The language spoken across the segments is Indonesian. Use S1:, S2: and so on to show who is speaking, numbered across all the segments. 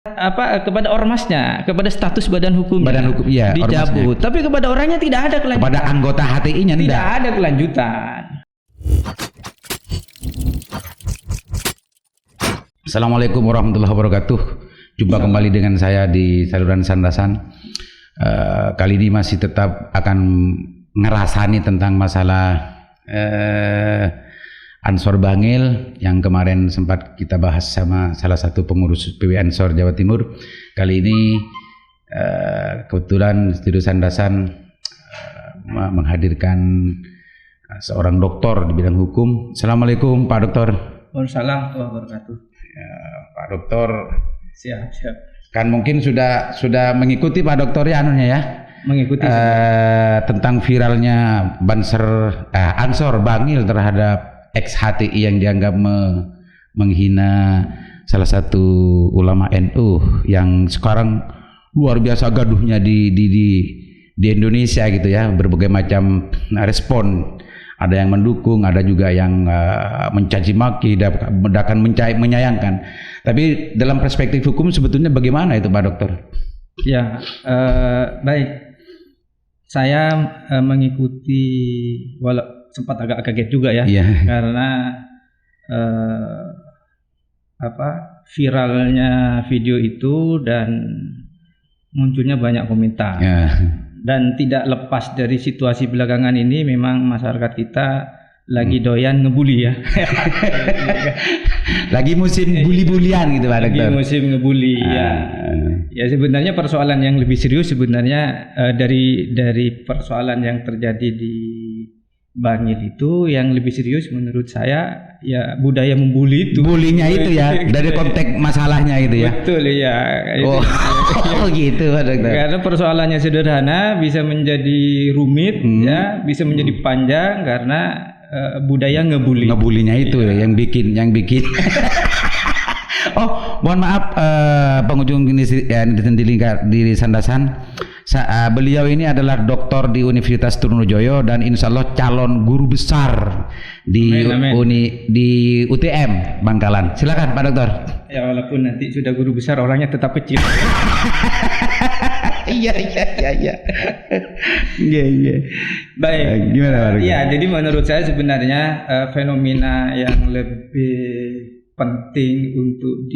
S1: kepada ormasnya, kepada status badan hukum
S2: iya,
S1: dicabut.
S2: ormasnya.
S1: Tapi kepada orangnya tidak ada kelanjutan.
S2: Kepada anggota HTI-nya
S1: tidak ada kelanjutan.
S2: Assalamualaikum warahmatullahi wabarakatuh. Jumpa kembali dengan saya di saluran Sandasan. Kali ini masih tetap akan ngerasani tentang masalah Ansor Bangil yang kemarin sempat kita bahas sama salah satu pengurus PW Ansor Jawa Timur. Kali ini kebetulan Studio Sandasan menghadirkan seorang doktor di bidang hukum. Assalamualaikum Pak Doktor.
S1: Waalaikumsalam warahmatullahi wabarakatuh.
S2: Pak Doktor,
S1: siap.
S2: Kan mungkin sudah mengikuti Pak Doktor ya ya.
S1: Mengikuti
S2: tentang viralnya Ansor Bangil terhadap ex-HTI yang dianggap menghina salah satu ulama NU yang sekarang luar biasa gaduhnya di Indonesia gitu ya, berbagai macam respon. Ada yang mendukung, ada juga yang mencaci maki, bahkan menyayangkan. Tapi dalam perspektif hukum sebetulnya bagaimana itu Pak Dokter?
S1: Ya, baik. Saya mengikuti, walau sempat agak kaget juga ya, karena viralnya video itu dan munculnya banyak komentar. Dan tidak lepas dari situasi belakangan ini, memang masyarakat kita lagi doyan ngebully ya.
S2: Lagi musim bully-bulian gitu Pak Dokter.
S1: Lagi musim ngebully ya. Ya sebenarnya persoalan yang lebih serius sebenarnya dari persoalan yang terjadi di Bangil itu, yang lebih serius menurut saya ya budaya membuli itu.
S2: Bulinya itu ya, dari konteks masalahnya itu ya.
S1: Betul ya.
S2: Gitu Pak Dokter.
S1: Karena persoalannya sederhana bisa menjadi rumit ya, bisa menjadi panjang karena budaya ngebully.
S2: Ngebulinya itu ya, yang bikin. Oh, mohon maaf pengunjung netizen di Sandasan. Beliau ini adalah doktor di Universitas Trunojoyo dan insya Allah calon guru besar di di UTM Bangkalan. Silakan Pak Dokter.
S1: Ya walaupun nanti sudah guru besar, orangnya tetap kecil.
S2: Iya.
S1: Baik.
S2: Gimana Pak Dokter?
S1: Iya, jadi menurut saya sebenarnya fenomena yang lebih penting untuk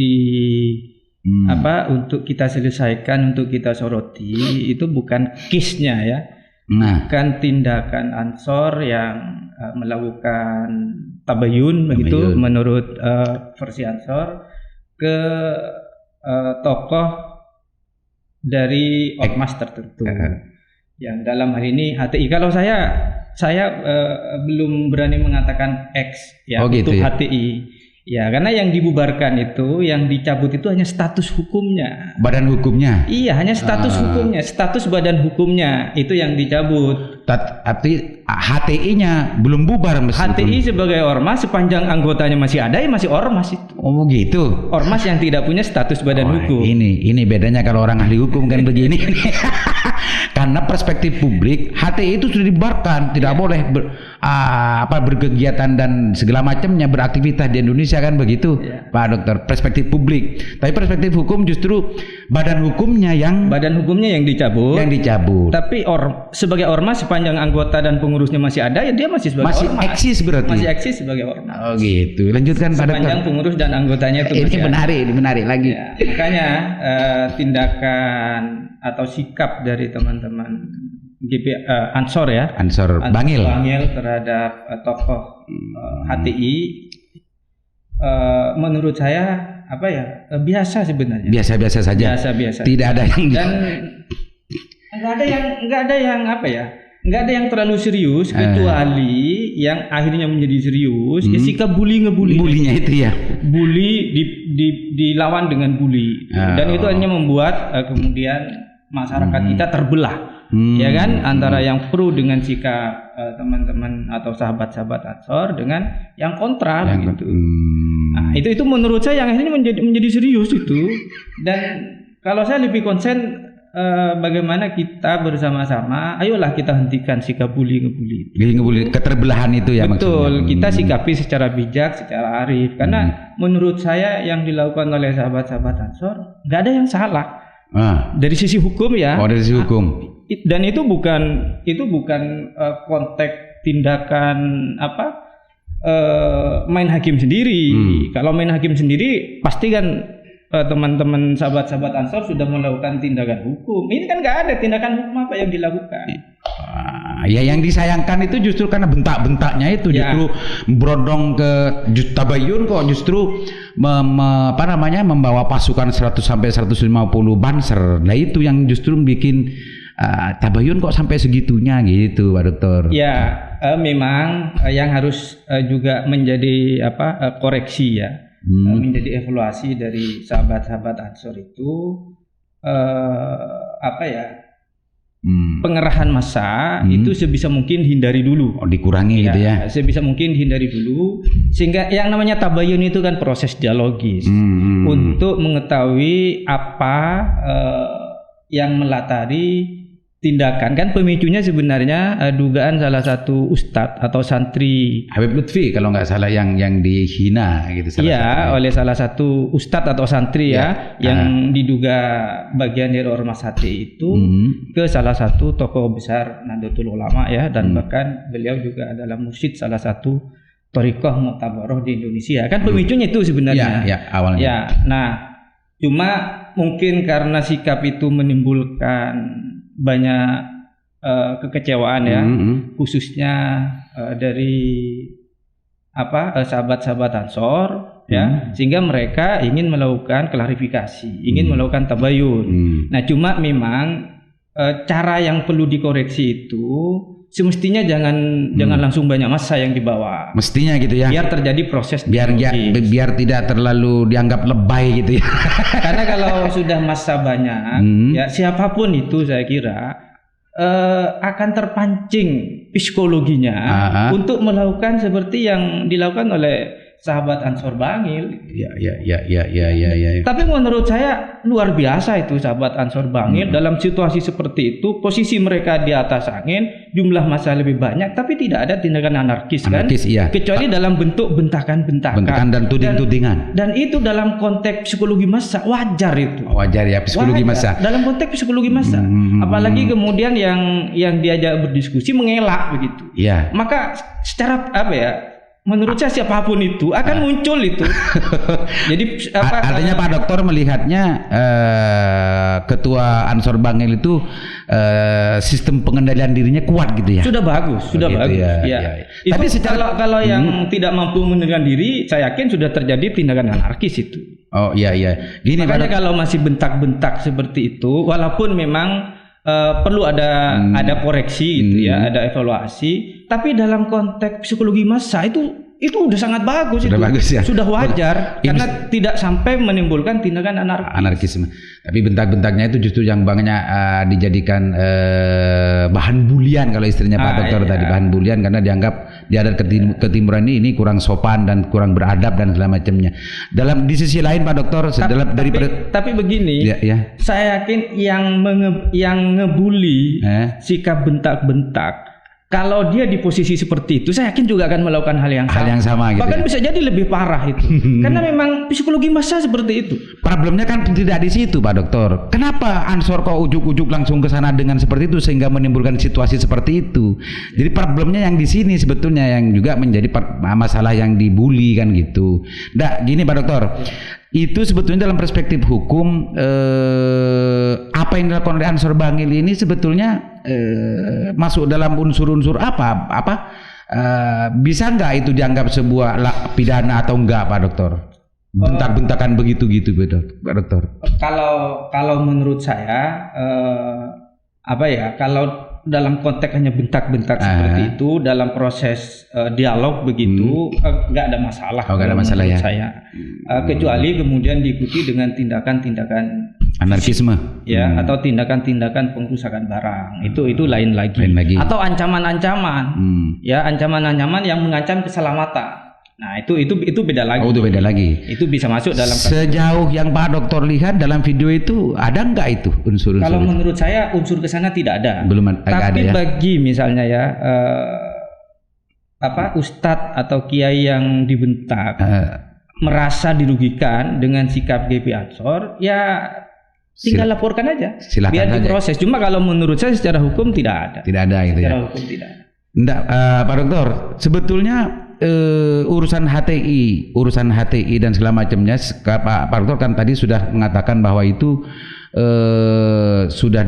S1: untuk kita selesaikan, untuk kita soroti itu bukan case-nya ya, bukan tindakan Ansor yang melakukan tabayun begitu menurut versi Ansor ke tokoh dari ormas tertentu yang dalam hal ini HTI. Kalau saya belum berani mengatakan X ya untuk ya? HTI. Ya, karena yang dibubarkan itu, yang dicabut itu hanya status hukumnya.
S2: Badan hukumnya?
S1: Iya, hanya status hukumnya, status badan hukumnya itu yang dicabut.
S2: Tapi HTI-nya belum bubar meskipun.
S1: HTI sebagai ormas sepanjang anggotanya masih ada, ya masih ormas itu.
S2: Oh gitu.
S1: Ormas yang tidak punya status badan hukum.
S2: Ini bedanya kalau orang ahli hukum kan begini. Karena perspektif publik HTI itu sudah dibubarkan, tidak boleh berkegiatan dan segala macamnya, beraktivitas di Indonesia kan begitu Pak Dokter, perspektif publik. Tapi perspektif hukum justru badan hukumnya yang dicabut. Tapi sebagai ormas sepanjang anggota dan pengurusnya masih ada, ya dia masih sebagai ormas. Eksis berarti.
S1: Masih eksis sebagai ormas.
S2: Oh gitu. Lanjutkan Pak Dokter.
S1: Sepanjang pengurus dan anggotanya itu
S2: ini menarik lagi.
S1: Ya, makanya tindakan atau sikap dari teman-teman Ansor ya,
S2: Ansor Bangil
S1: terhadap tokoh HTI menurut saya biasa sebenarnya.
S2: Biasa saja.
S1: Biasa.
S2: Tidak ada yang
S1: dan nggak ada yang terlalu serius kecuali yang akhirnya menjadi serius ya sikap ngebulinya itu ya. Bully dilawan dengan bully dan itu hanya membuat kemudian masyarakat kita terbelah. Ya kan, antara yang pro dengan sikap teman-teman atau sahabat-sahabat Ansor dengan yang kontra gitu. Nah, itu menurut saya yang akhirnya menjadi serius itu. Dan kalau saya lebih konsen bagaimana kita bersama-sama, ayolah kita hentikan sikap bully-ngebully.
S2: Keterbelahan itu ya.
S1: Betul, maksudnya. Kita sikapi secara bijak, secara arif. Karena menurut saya yang dilakukan oleh sahabat-sahabat Ansor nggak ada yang salah. Dari sisi hukum ya.
S2: Dari sisi hukum.
S1: Dan itu bukan konteks tindakan main hakim sendiri. Kalau main hakim sendiri pasti kan teman-teman sahabat-sahabat Ansor sudah melakukan tindakan hukum. Ini kan nggak ada tindakan hukum apa yang dilakukan.
S2: Ya yang disayangkan itu justru karena bentak-bentaknya itu justru berondong ke Tabayun kok justru membawa pasukan 100 sampai 150 banser. Nah itu yang justru bikin Tabayun kok sampai segitunya gitu, Pak Dokter.
S1: Ya, memang yang harus juga menjadi koreksi ya. Menjadi evaluasi dari sahabat-sahabat Ansor itu pengerahan massa itu sebisa mungkin hindari dulu.
S2: Dikurangi gitu ya.
S1: Sebisa mungkin hindari dulu sehingga yang namanya tabayun itu kan proses dialogis untuk mengetahui apa yang melatari tindakan. Kan pemicunya sebenarnya dugaan salah satu ustadz atau santri
S2: Habib Lutfi kalau nggak salah yang dihina gitu.
S1: Oleh salah satu ustadz atau santri yang diduga bagian dari ormas HTI itu ke salah satu tokoh besar Nahdlatul Ulama ya, dan bahkan beliau juga adalah mursyid salah satu thariqah Mu'tabarah di Indonesia. Kan pemicunya itu sebenarnya.
S2: Awalnya.
S1: Ya, nah cuma mungkin karena sikap itu menimbulkan banyak kekecewaan ya, khususnya dari sahabat-sahabat Ansor ya, sehingga mereka ingin melakukan klarifikasi, ingin melakukan tabayun. Nah, cuma memang cara yang perlu dikoreksi itu semestinya jangan langsung banyak massa yang dibawa.
S2: Mestinya gitu ya.
S1: Biar terjadi proses
S2: biar tidak terlalu dianggap lebay gitu ya.
S1: Karena kalau sudah massa banyak, ya siapapun itu saya kira akan terpancing psikologinya untuk melakukan seperti yang dilakukan oleh sahabat Ansor Bangil.
S2: Ya.
S1: Tapi menurut saya luar biasa itu sahabat Ansor Bangil dalam situasi seperti itu, posisi mereka di atas angin, jumlah massa lebih banyak, tapi tidak ada tindakan anarkis kan?
S2: Iya.
S1: Kecuali dalam bentuk bentakan-bentakan
S2: dan tuding-tudingan.
S1: Dan itu dalam konteks psikologi massa wajar itu.
S2: Wajar ya psikologi massa.
S1: Dalam konteks psikologi massa. Apalagi kemudian yang diajak berdiskusi mengelak begitu.
S2: Iya.
S1: Maka secara menurut saya siapapun itu akan muncul itu. Jadi
S2: artinya Pak Dokter melihatnya ketua Ansor Bangil itu sistem pengendalian dirinya kuat gitu ya.
S1: Sudah bagus.
S2: Ya.
S1: Tapi kalau yang tidak mampu mengendalikan diri, saya yakin sudah terjadi tindakan anarkis itu.
S2: Oh iya. Gini
S1: makanya kalau masih bentak-bentak seperti itu, walaupun memang perlu ada koreksi gitu ya, ada evaluasi. Tapi dalam konteks psikologi massa itu udah sangat bagus.
S2: Sudah bagus ya.
S1: Sudah wajar karena tidak sampai menimbulkan tindakan
S2: anarkisme. Tapi bentak-bentaknya itu justru yang banyak dijadikan bahan bulian kalau istrinya Pak Dokter tadi, bahan bulian karena dianggap di adat ketimuran ini kurang sopan dan kurang beradab dan segala macamnya. Di sisi lain Pak Dokter
S1: tapi begini, saya yakin yang ngebully sikap bentak-bentak, kalau dia di posisi seperti itu, saya yakin juga akan melakukan hal yang
S2: sama gitu.
S1: Bahkan bisa jadi lebih parah itu. Karena memang psikologi massa seperti itu.
S2: Problemnya kan tidak di situ, Pak Dokter. Kenapa Ansor kok ujuk-ujuk langsung ke sana dengan seperti itu sehingga menimbulkan situasi seperti itu? Jadi problemnya yang di sini sebetulnya yang juga menjadi masalah yang dibully kan gitu. Nah, gini Pak Dokter. Itu sebetulnya dalam perspektif hukum apa yang dilakukan oleh Ansor Bangil ini sebetulnya masuk dalam unsur-unsur apa? Bisa nggak itu dianggap sebuah pidana atau enggak Pak Dokter? Bentak-bentakan begitu Pak Dokter.
S1: Kalau menurut saya kalau dalam konteks hanya bentak-bentak seperti itu dalam proses dialog begitu nggak ada masalah.
S2: Nggak ada masalah ya.
S1: Saya kecuali kemudian diikuti dengan tindakan
S2: anarkisme
S1: atau tindakan-tindakan pengrusakan barang itu lain lagi. Atau ancaman-ancaman ancaman-ancaman yang mengancam keselamatan. Nah, itu beda lagi.
S2: Oh, itu beda lagi.
S1: Itu bisa masuk dalam
S2: sejauh yang Pak Dokter lihat dalam video itu ada nggak itu unsur-unsur?
S1: Kalau menurut saya unsur kesana tidak ada.
S2: Belum ada.
S1: Tapi
S2: ya?
S1: Bagi misalnya ya ustadz atau kiai yang dibentak merasa dirugikan dengan sikap GP Ansor, ya tinggal laporkan aja.
S2: Silakan
S1: biar
S2: aja.
S1: Diproses. Cuma kalau menurut saya secara hukum tidak ada.
S2: Tidak ada itu ya.
S1: Secara hukum tidak ada.
S2: Enggak, Pak Dokter, sebetulnya urusan HTI dan segala macamnya, Pak Dokter kan tadi sudah mengatakan bahwa itu sudah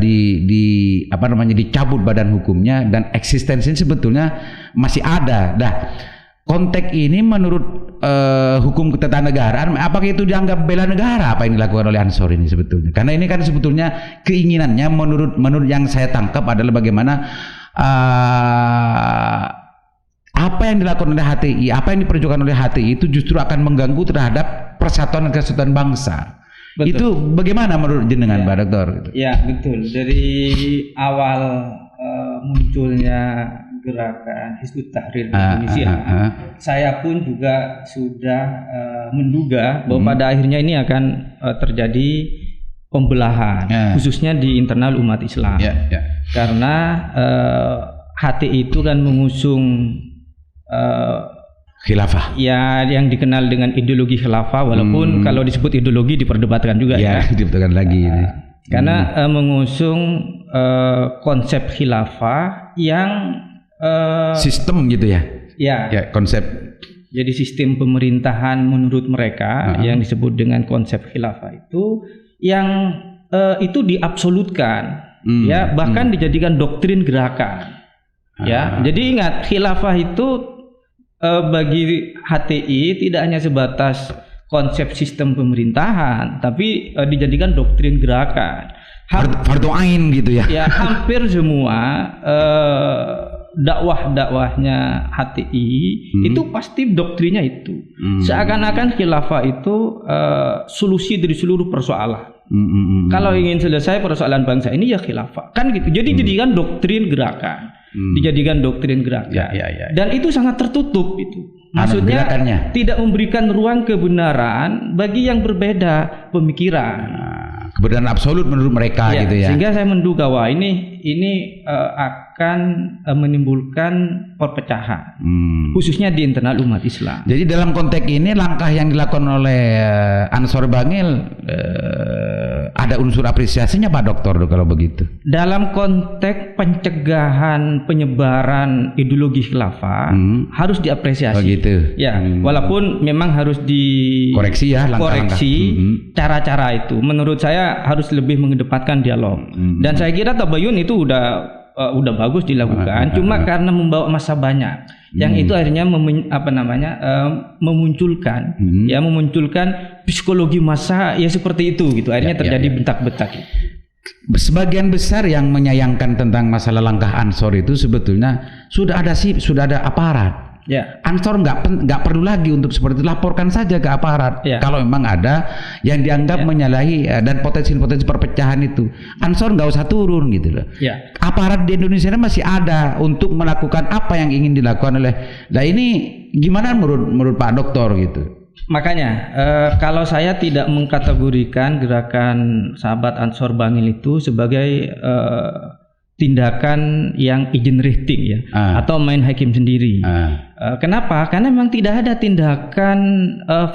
S2: dicabut badan hukumnya dan eksistensinya sebetulnya masih ada. Nah, konteks ini menurut hukum ketatanegaraan, apakah itu dianggap bela negara apa yang dilakukan oleh Ansor ini sebetulnya? Karena ini kan sebetulnya keinginannya menurut yang saya tangkap adalah bagaimana apa yang dilakukan oleh HTI, apa yang diperjuangkan oleh HTI itu justru akan mengganggu terhadap persatuan dan kesatuan bangsa. Betul. Itu bagaimana menurut jenengan, Pak Dokter?
S1: Ya, betul. Dari awal munculnya gerakan Hizbut Tahrir Indonesia, saya pun juga sudah menduga bahwa pada akhirnya ini akan terjadi pembelahan, khususnya di internal umat Islam. Karena HTI itu kan mengusung
S2: khilafah.
S1: Ya, yang dikenal dengan ideologi khilafah, walaupun kalau disebut ideologi diperdebatkan juga ya.
S2: Diperdebatkan lagi.
S1: Karena mengusung konsep khilafah yang
S2: sistem gitu ya. Ya, konsep.
S1: Jadi sistem pemerintahan menurut mereka yang disebut dengan konsep khilafah itu yang itu diabsolutkan, ya, bahkan dijadikan doktrin gerakan. Ya, jadi ingat, khilafah itu bagi HTI tidak hanya sebatas konsep sistem pemerintahan, tapi dijadikan doktrin gerakan.
S2: Fardhu ain gitu ya.
S1: Ya, hampir semua dakwahnya HTI itu pasti doktrinnya itu. Seakan-akan khilafah itu solusi dari seluruh persoalan. Kalau ingin selesai persoalan bangsa ini ya khilafah, kan gitu. Jadi jadikan doktrin gerakan. Dijadikan doktrin gerakan. Dan itu sangat tertutup itu. Maksudnya tidak memberikan ruang kebenaran bagi yang berbeda pemikiran.
S2: Kebenaran absolut menurut mereka gitu ya.
S1: Sehingga saya menduga wah ini akan menimbulkan perpecahan, khususnya di internal umat Islam.
S2: Jadi dalam konteks ini langkah yang dilakukan oleh Ansor Bangil ada unsur apresiasinya, Pak Dokter, kalau begitu.
S1: Dalam konteks pencegahan penyebaran ideologi khilafah harus diapresiasi.
S2: Begitu.
S1: Ya, walaupun memang harus
S2: dikoreksi ya, langkah-langkah.
S1: Cara-cara itu menurut saya harus lebih mengedepankan dialog. Dan saya kira tabayun itu udah bagus dilakukan, cuma karena membawa massa banyak, yang itu akhirnya memunculkan psikologi massa ya seperti itu gitu, akhirnya terjadi bentak-bentak.
S2: Sebagian besar yang menyayangkan tentang masalah langkah Ansor itu sebetulnya sudah ada aparat. Ya. Ansor nggak perlu lagi untuk seperti itu, laporkan saja ke aparat. Kalau memang ada yang dianggap menyalahi dan potensi-potensi perpecahan itu, Ansor nggak usah turun gitu loh. Aparat di Indonesia masih ada untuk melakukan apa yang ingin dilakukan oleh. Nah ini gimana menurut Pak Dokter gitu?
S1: Makanya kalau saya tidak mengkategorikan gerakan sahabat Ansor Bangil itu sebagai tindakan yang izin rating ya, atau main hakim sendiri. Kenapa? Karena memang tidak ada tindakan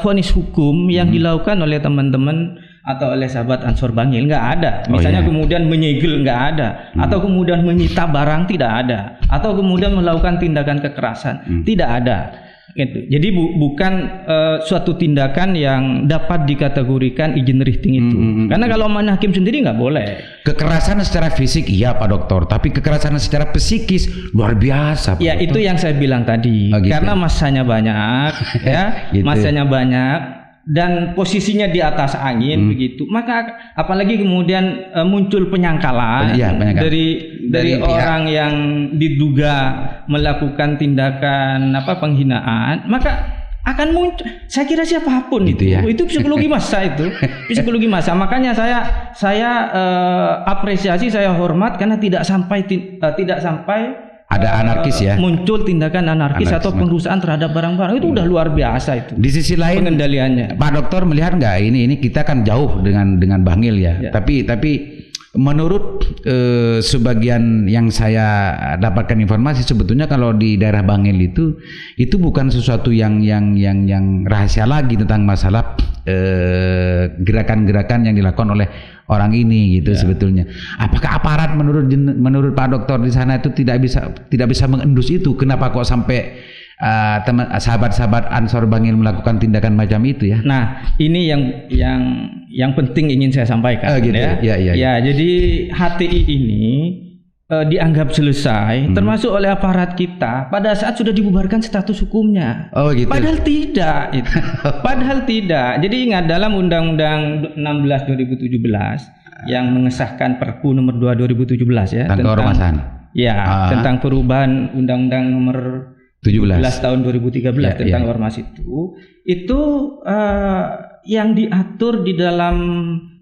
S1: vonis hukum yang dilakukan oleh teman-teman atau oleh sahabat Ansor Bangil, nggak ada. Misalnya kemudian menyegel, nggak ada, atau kemudian menyita barang, tidak ada, atau kemudian melakukan tindakan kekerasan, tidak ada. Gitu. Jadi bukan suatu tindakan yang dapat dikategorikan izin rating itu. Karena kalau main hakim sendiri nggak boleh.
S2: Kekerasan secara fisik iya Pak Dokter, tapi kekerasan secara psikis luar biasa.
S1: Ya itu yang saya bilang tadi. Gitu. Karena masanya banyak, ya gitu. Masanya banyak dan posisinya di atas angin begitu. Maka apalagi kemudian muncul penyangkalan dari orang yang diduga melakukan tindakan penghinaan, maka akan muncul, saya kira siapapun gitu itu psikologi massa itu. Psikologi massa. Makanya saya apresiasi, saya hormat karena tidak sampai
S2: ada anarkis ya,
S1: muncul tindakan anarkis atau pengerusakan terhadap barang-barang itu udah luar biasa itu.
S2: Di sisi lain
S1: pengendaliannya.
S2: Pak Dokter melihat nggak ini kita kan jauh dengan Bangil ya. Tapi menurut sebagian yang saya dapatkan informasi sebetulnya kalau di daerah Bangil itu bukan sesuatu yang rahasia lagi tentang masalah gerakan-gerakan yang dilakukan oleh orang ini gitu sebetulnya. Apakah aparat menurut Pak Dokter di sana itu tidak bisa mengendus itu? Kenapa kok sampai sahabat-sahabat Ansor Bangil melakukan tindakan macam itu ya?
S1: Nah, ini yang penting ingin saya sampaikan
S2: gitu.
S1: Ya, jadi HTI ini dianggap selesai termasuk oleh aparat kita pada saat sudah dibubarkan status hukumnya.
S2: Gitu.
S1: Padahal tidak itu. Padahal tidak. Jadi ingat dalam Undang-Undang 16 2017 yang mengesahkan Perpu nomor 2 2017 ya
S2: tentang ormasan.
S1: Ya, tentang perubahan Undang-Undang nomor 17 tahun 2013 tentang ormas itu yang diatur di dalam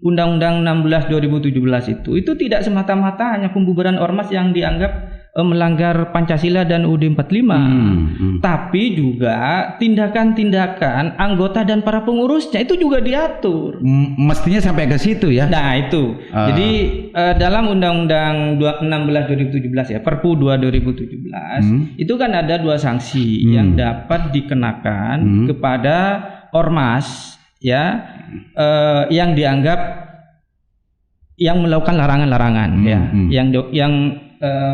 S1: Undang-Undang 16 2017 itu tidak semata-mata hanya pembubaran ormas yang dianggap melanggar Pancasila dan UUD 45, tapi juga tindakan-tindakan anggota dan para pengurusnya itu juga diatur.
S2: Mestinya sampai ke situ ya.
S1: Nah itu, jadi dalam Undang-Undang 16 2017 ya, Perpu 2 2017 itu kan ada 2 sanksi yang dapat dikenakan kepada ormas ya yang dianggap yang melakukan larangan-larangan yang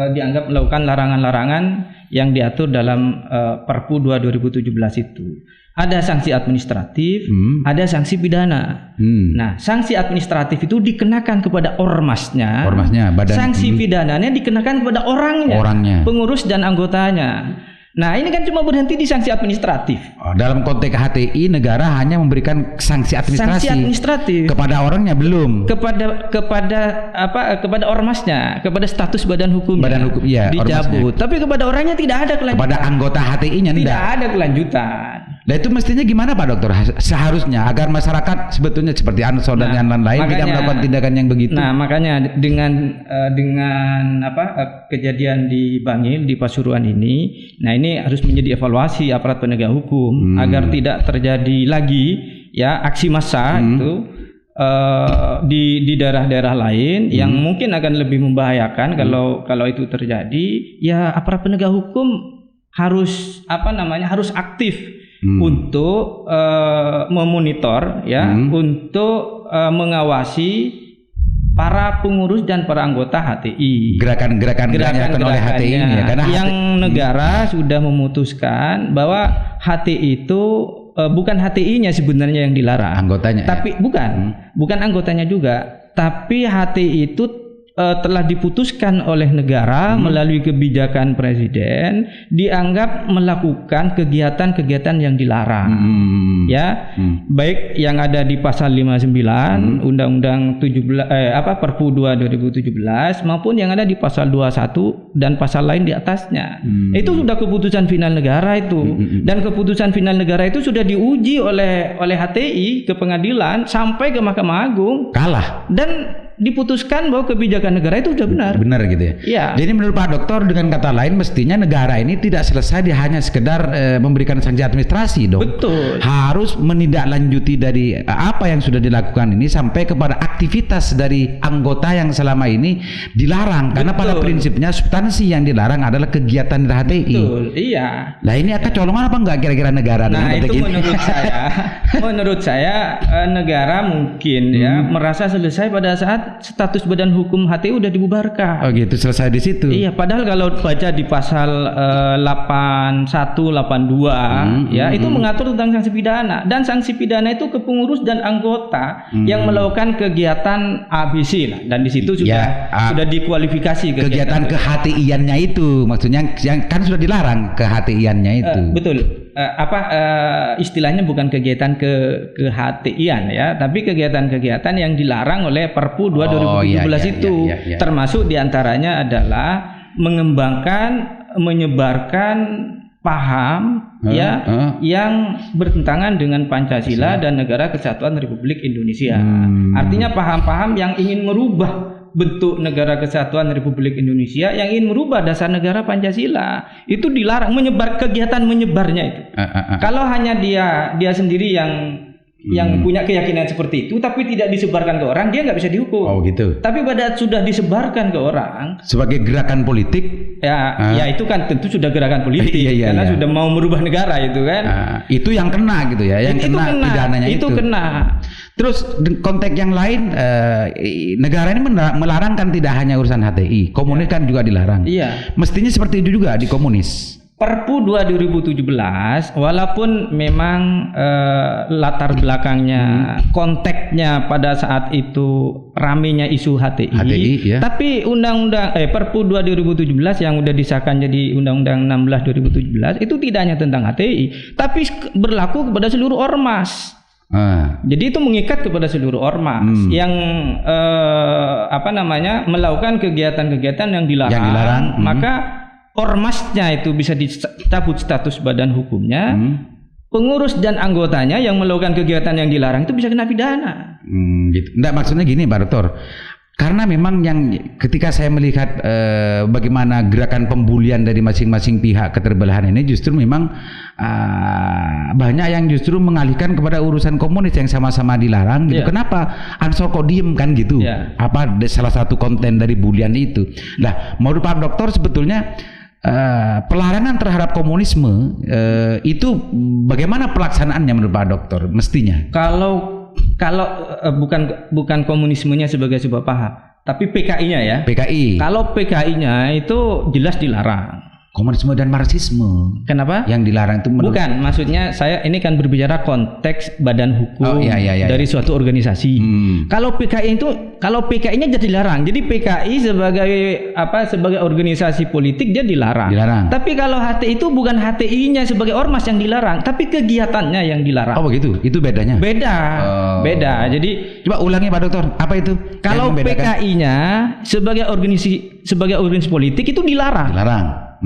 S1: dianggap melakukan larangan-larangan yang diatur dalam Perpu 2 2017 itu. Ada sanksi administratif, ada sanksi pidana. Nah, sanksi administratif itu dikenakan kepada ormasnya, badan. Sanksi pidananya dikenakan kepada orangnya, pengurus dan anggotanya. Nah, ini kan cuma berhenti di sanksi administratif.
S2: Dalam konteks HTI negara hanya memberikan sanksi administratif kepada orangnya belum.
S1: Kepada ormasnya, kepada status badan hukumnya. Dicabut. Tapi kepada orangnya tidak ada kelanjutan.
S2: Kepada anggota HTI-nya
S1: tidak ada kelanjutan.
S2: Nah, itu mestinya gimana Pak Dokter? Seharusnya agar masyarakat sebetulnya seperti Ansor dan yang lain tidak melakukan tindakan yang begitu.
S1: Nah, makanya dengan kejadian di Bangil, di Pasuruan ini, nah ini harus menjadi evaluasi aparat penegak hukum agar tidak terjadi lagi ya aksi massa itu di daerah-daerah lain yang mungkin akan lebih membahayakan kalau itu terjadi. Ya aparat penegak hukum harus harus aktif untuk memonitor ya, untuk mengawasi para pengurus dan para anggota HTI.
S2: Gerakan-gerakan oleh HTI ini ya, karena
S1: yang negara sudah memutuskan bahwa HTI itu bukan HTI-nya sebenarnya yang dilarang.
S2: Anggotanya.
S1: Tapi bukan anggotanya juga, tapi HTI itu telah diputuskan oleh negara melalui kebijakan presiden dianggap melakukan kegiatan-kegiatan yang dilarang. Baik yang ada di pasal 59 Undang-Undang 17 Perpu 2 2017 maupun yang ada di pasal 21 dan pasal lain di atasnya. Itu sudah keputusan final negara itu. Dan keputusan final negara itu sudah diuji oleh HTI ke pengadilan sampai ke Mahkamah Agung.
S2: Kalah.
S1: Dan diputuskan bahwa kebijakan negara itu sudah benar.
S2: Benar gitu ya.
S1: Iya.
S2: Jadi menurut Pak Dokter dengan kata lain mestinya negara ini tidak selesai dia hanya sekedar memberikan sanksi administrasi dong.
S1: Betul.
S2: Harus menindaklanjuti dari apa yang sudah dilakukan ini sampai kepada aktivitas dari anggota yang selama ini dilarang. Karena pada prinsipnya substansi yang dilarang adalah kegiatan HTI.
S1: Betul. Iya.
S2: Nah ini akan colongan apa enggak kira-kira negara?
S1: Nah itu menurut saya negara mungkin ya merasa selesai pada saat status badan hukum HTI udah dibubarkan.
S2: Oh gitu, selesai di situ.
S1: Iya, padahal kalau baca di pasal 81, 82 ya itu mengatur tentang sanksi pidana, dan sanksi pidana itu ke pengurus dan anggota yang melakukan kegiatan ABC lah, dan di situ sudah dikualifikasi
S2: kegiatan ke-HTI-annya itu, maksudnya yang kan sudah dilarang ke-HTI-annya itu.
S1: Betul. Istilahnya bukan kegiatan ke-HTI-an ya, tapi kegiatan-kegiatan yang dilarang oleh Perpu 2 2017 itu. Termasuk diantaranya adalah mengembangkan, menyebarkan paham yang bertentangan dengan Pancasila dan Negara Kesatuan Republik Indonesia. Artinya paham-paham yang ingin merubah bentuk negara kesatuan Republik Indonesia yang ingin merubah dasar negara Pancasila. Itu dilarang, kegiatan menyebarnya itu. Kalau hanya dia sendiri yang punya keyakinan seperti itu tapi tidak disebarkan ke orang, dia nggak bisa dihukum.
S2: Oh gitu.
S1: Tapi pada sudah disebarkan ke orang
S2: sebagai gerakan politik,
S1: ya itu kan tentu sudah gerakan politik karena sudah mau merubah negara itu kan.
S2: Itu yang kena gitu ya, yang kena pidananya itu.
S1: Kena.
S2: Terus konteks yang lain, negara ini melarang kan tidak hanya urusan HTI, komunis kan juga dilarang.
S1: Iya.
S2: Mestinya seperti itu juga di komunis.
S1: Perpu 2 2017 walaupun memang latar belakangnya konteksnya pada saat itu ramenya isu HTI ya. Tapi Perpu 2 2017 yang udah disahkan jadi Undang-Undang 16 2017 itu tidak hanya tentang HTI tapi berlaku kepada seluruh ormas. Jadi itu mengikat kepada seluruh ormas yang melakukan kegiatan-kegiatan yang dilarang. Maka ormasnya itu bisa dicabut status badan hukumnya, pengurus dan anggotanya yang melakukan kegiatan yang dilarang itu bisa kena pidana.
S2: Gitu. Nggak, maksudnya gini Pak Dokter, karena memang yang ketika saya melihat bagaimana gerakan pembulian dari masing-masing pihak keterbelahan ini justru memang banyak yang justru mengalihkan kepada urusan komunis yang sama-sama dilarang gitu. Kenapa Ansor kok diem kan gitu? Apa salah satu konten dari bulian itu? Nah, menurut Pak Dokter sebetulnya pelarangan terhadap komunisme itu bagaimana pelaksanaannya menurut Pak Dokter mestinya?
S1: Kalau bukan komunismenya sebagai sebuah paham, tapi PKI-nya ya.
S2: PKI.
S1: Kalau PKI-nya itu jelas dilarang.
S2: Komunisme dan Marxisme.
S1: Kenapa?
S2: Yang dilarang itu
S1: bukan, maksudnya saya ini kan berbicara konteks badan hukum dari suatu organisasi. Kalau PKI-nya jadi dilarang. Jadi PKI sebagai organisasi politik dia dilarang. Tapi kalau HTI itu bukan HTI-nya sebagai ormas yang dilarang, tapi kegiatannya yang dilarang.
S2: Oh begitu. Itu bedanya.
S1: Beda. Jadi
S2: coba ulangi Pak Dokter, apa itu?
S1: Kalau PKI-nya sebagai organisasi politik itu dilarang.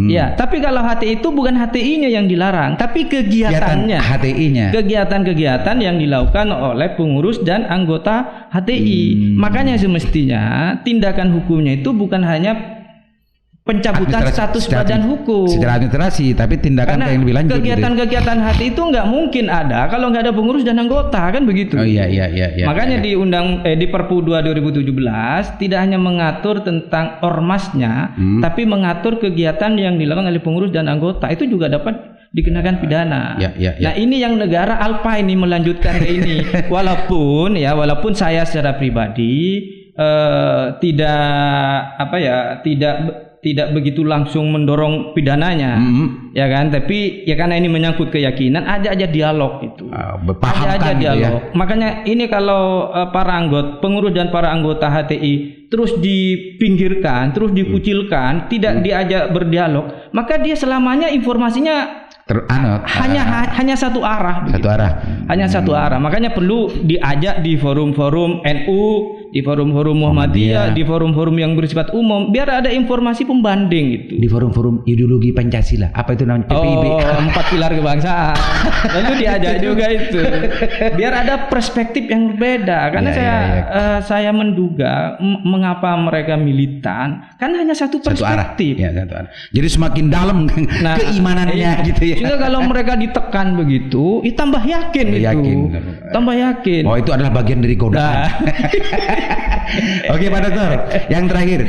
S1: Ya, tapi kalau HTI itu bukan HTI-nya yang dilarang, tapi kegiatannya.
S2: HTI-nya.
S1: Kegiatan-kegiatan yang dilakukan oleh pengurus dan anggota HTI. Makanya semestinya tindakan hukumnya itu bukan hanya pencabutan status badan hukum
S2: secara administrasi, tapi tindakan yang lebih lanjut.
S1: Kegiatan-kegiatan HTI itu nggak mungkin ada kalau nggak ada pengurus dan anggota kan begitu.
S2: Iya.
S1: Makanya di Perpu 2 2017 tidak hanya mengatur tentang ormasnya, tapi mengatur kegiatan yang dilakukan oleh pengurus dan anggota itu juga dapat dikenakan pidana. Nah ini yang negara alpa ini melanjutkan ke ini. Walaupun saya secara pribadi tidak begitu langsung mendorong pidananya, ya kan? Tapi ya karena ini menyangkut keyakinan, ajak dialog itu. Ajak dialog. Ya? Makanya ini kalau pengurus dan para anggota HTI terus dipinggirkan, terus dikucilkan, tidak diajak berdialog, maka dia selamanya informasinya hanya satu arah. Hanya satu arah. Makanya perlu diajak di forum-forum NU, di forum-forum Muhammadiyah, di forum-forum yang bersifat umum, biar ada informasi pembanding itu.
S2: Di forum-forum ideologi Pancasila, apa itu namanya? PPIB.
S1: 4 pilar kebangsaan. Lalu diajak juga itu. Biar ada perspektif yang berbeda. Karena saya menduga mengapa mereka militan, kan hanya satu perspektif.
S2: Satu arah. Jadi semakin dalam keimanannya gitu ya.
S1: Juga kalau mereka ditekan begitu, tambah yakin itu. Tambah yakin.
S2: Oh, itu adalah bagian dari godaan. Oke Pak Dokter, yang terakhir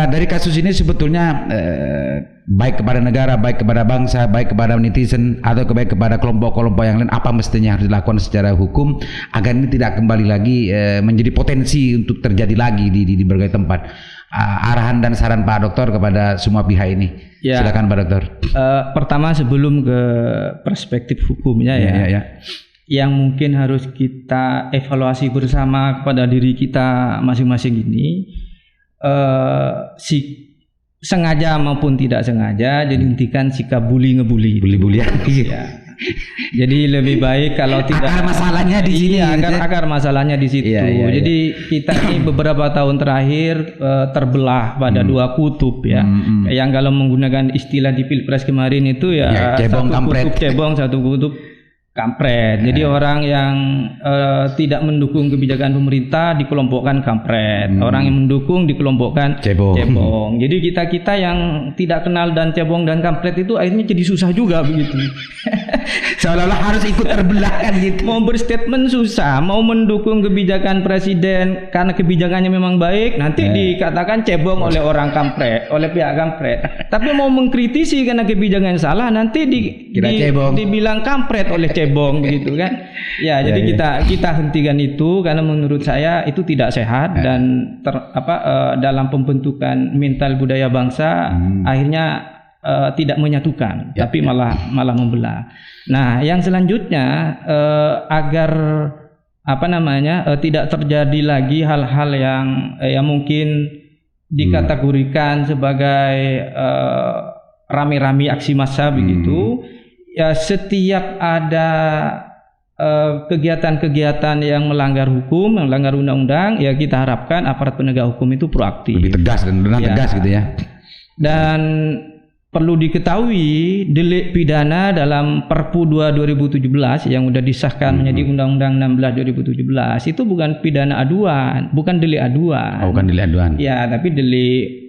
S2: dari kasus ini sebetulnya baik kepada negara, baik kepada bangsa, baik kepada netizen atau baik kepada kelompok-kelompok yang lain, apa mestinya harus dilakukan secara hukum agar ini tidak kembali lagi menjadi potensi untuk terjadi lagi di berbagai tempat. Arahan dan saran Pak Dokter kepada semua pihak ini. Silakan Pak Dokter.
S1: Pertama sebelum ke perspektif hukumnya yang mungkin harus kita evaluasi bersama kepada diri kita masing-masing ini, sengaja maupun tidak sengaja, jadi hentikan sikap bully-ngebully.
S2: Bully-bulian.
S1: Jadi lebih baik kalau tidak
S2: akar masalahnya di sini.
S1: Akar masalahnya di situ. Jadi kita ini beberapa tahun terakhir terbelah pada dua kutub ya. Yang kalau menggunakan istilah di Pilpres kemarin itu cebong,
S2: satu
S1: kutub cebong, satu kutub kampret. Jadi orang yang tidak mendukung kebijakan pemerintah dikelompokkan kampret. Orang yang mendukung dikelompokkan cebong. Jadi kita yang tidak kenal dan cebong dan kampret itu akhirnya jadi susah juga begitu.
S2: Seolah-olah harus ikut terbelah kan gitu.
S1: Mau berstatement susah, mau mendukung kebijakan presiden karena kebijakannya memang baik, nanti dikatakan cebong oleh orang kampret, oleh pihak kampret. Tapi mau mengkritisi karena kebijakan salah, nanti dibilang kampret oleh cebong begitu kan. Ya, jadi kita hentikan itu karena menurut saya itu tidak sehat dan dalam pembentukan mental budaya bangsa akhirnya tidak menyatukan, tapi malah membelah. Nah, yang selanjutnya agar tidak terjadi lagi hal-hal yang mungkin dikategorikan sebagai rame-rame aksi massa begitu. Ya, setiap ada kegiatan-kegiatan yang melanggar hukum, melanggar undang-undang, ya kita harapkan aparat penegak hukum itu proaktif.
S2: Lebih tegas dan tegas gitu ya. Dan
S1: perlu diketahui delik pidana dalam Perpu 2 2017 yang sudah disahkan menjadi Undang-Undang 16 2017 itu bukan pidana aduan, bukan delik aduan.
S2: Oh, bukan delik aduan.
S1: Ya, tapi delik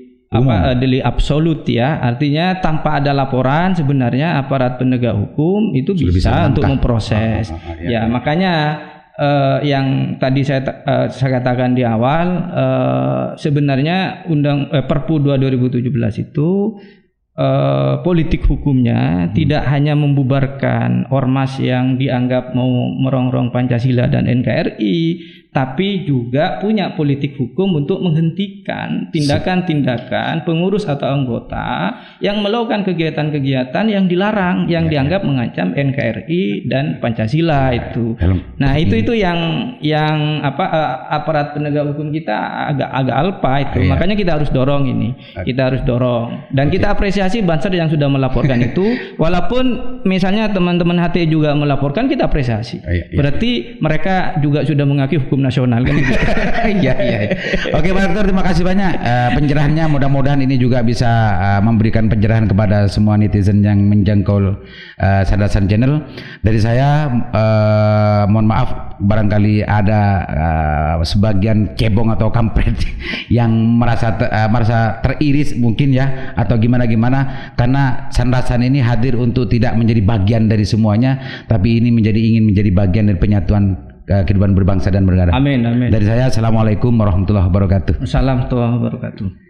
S1: delik absolut ya. Artinya tanpa ada laporan sebenarnya aparat penegak hukum itu bisa untuk memproses. Makanya yang tadi saya katakan di awal sebenarnya Perpu 2 2017 itu politik hukumnya tidak hanya membubarkan ormas yang dianggap mau merongrong Pancasila dan NKRI, tapi juga punya politik hukum untuk menghentikan tindakan-tindakan pengurus atau anggota yang melakukan kegiatan-kegiatan yang dilarang, yang dianggap mengancam NKRI dan Pancasila itu. Nah, itu yang aparat penegak hukum kita agak alpa itu. Makanya kita harus dorong ini. Kita harus dorong dan kita apresiasi Banser yang sudah melaporkan itu, walaupun misalnya teman-teman HTI juga melaporkan, kita apresiasi. Berarti mereka juga sudah mengakui hukum nasional kan.
S2: Iya. Oke, Pak Rektor, terima kasih banyak pencerahannya. Mudah-mudahan ini juga bisa memberikan pencerahan kepada semua netizen yang menjangkau Sandasan Channel. Dari saya mohon maaf barangkali ada sebagian cebong atau kampret yang merasa teriris mungkin ya, atau gimana karena Sandasan ini hadir untuk tidak menjadi bagian dari semuanya, tapi ini ingin menjadi bagian dari penyatuan kehidupan berbangsa dan bernegara.
S1: Amin.
S2: Dari saya, assalamualaikum warahmatullahi wabarakatuh.
S1: Assalamualaikum warahmatullahi wabarakatuh.